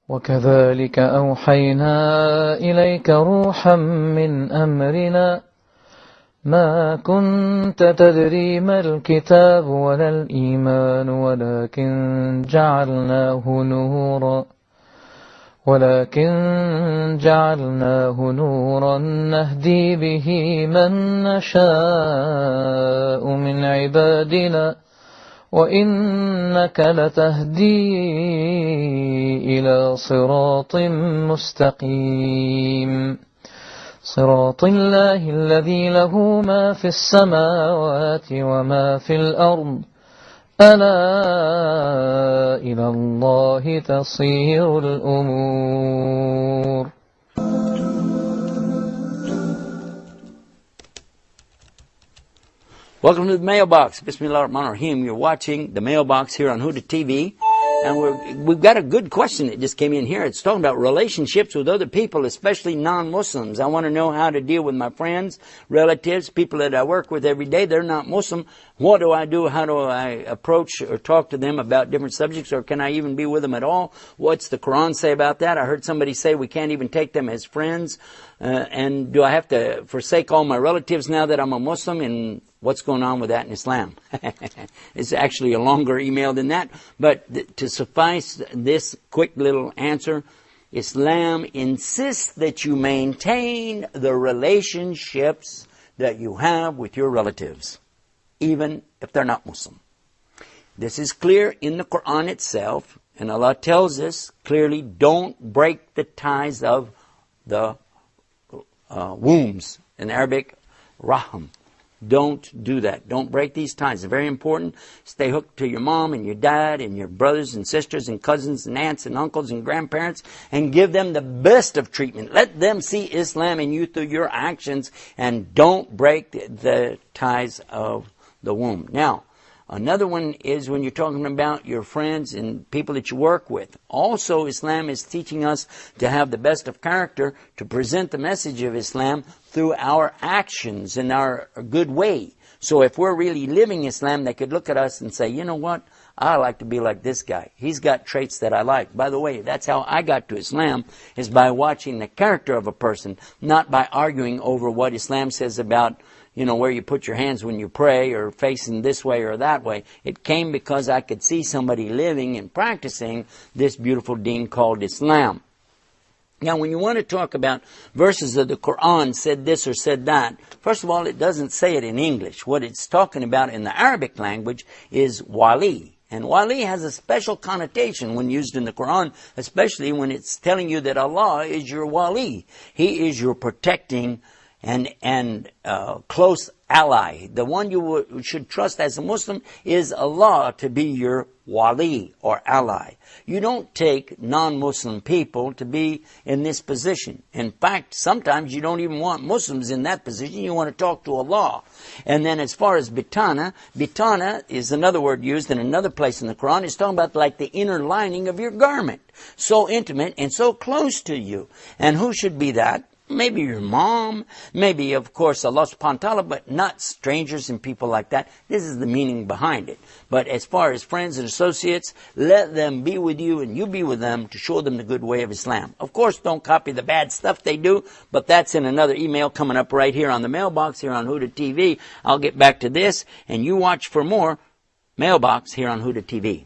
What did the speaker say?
وكذلك أوحينا إليك روحا من أمرنا ما كنت تدري ما الكتاب ولا الإيمان ولكن جعلناه نورا نهدي به من نشاء من عبادنا وإنك لتهدي إلى صراط مستقيم صراط الله الذي له ما في السماوات وما في الأرض ألا إلى الله تصير الأمور. Welcome to the Mailbox. Bismillahirrahmanirrahim. You're watching the Mailbox here on Huda TV. And we've got a good question that just came in here. It's talking about relationships with other people, especially non-Muslims. I want to know how to deal with my friends, relatives, people that I work with every day. They're not Muslim. What do I do? How do I approach or talk to them about different subjects? Or can I even be with them at all? What's the Quran say about that? I heard somebody say we can't even take them as friends. And do I have to forsake all my relatives now that I'm a Muslim? And what's going on with that in Islam? It's actually a longer email than that. But to suffice this quick little answer, Islam insists that you maintain the relationships that you have with your relatives, even if they're not Muslim. This is clear in the Quran itself, and Allah tells us clearly, don't break the ties of the wombs. In Arabic, rahim. Don't do that. Don't break these ties. It's very important. Stay hooked to your mom and your dad and your brothers and sisters and cousins and aunts and uncles and grandparents and give them the best of treatment. Let them see Islam in you through your actions, and don't break the ties of the womb. Now, another one is when you're talking about your friends and people that you work with. Also, Islam is teaching us to have the best of character, to present the message of Islam through our actions and our good way. So if we're really living Islam, they could look at us and say, you know what? I like to be like this guy. He's got traits that I like. By the way, that's how I got to Islam, is by watching the character of a person, not by arguing over what Islam says about, you know, where you put your hands when you pray or facing this way or that way. It came because I could see somebody living and practicing this beautiful deen called Islam. Now, when you want to talk about verses of the Quran said this or said that, first of all, it doesn't say it in English. What it's talking about in the Arabic language is wali. And wali has a special connotation when used in the Quran, especially when it's telling you that Allah is your wali. He is your protecting and close ally. The one you should trust as a Muslim is Allah to be your wali or ally. You don't take non-Muslim people to be in this position. In fact, sometimes you don't even want Muslims in that position. You want to talk to Allah. And then as far as bitana is another word used in another place in the Quran. It's talking about like the inner lining of your garment. So intimate and so close to you. And who should be that? Maybe your mom, maybe, of course, Allah subhanahu wa ta'ala, but not strangers and people like that. This is the meaning behind it. But as far as friends and associates, let them be with you and you be with them to show them the good way of Islam. Of course, don't copy the bad stuff they do, but that's in another email coming up right here on the Mailbox here on Huda TV. I'll get back to this, and you watch for more Mailbox here on Huda TV.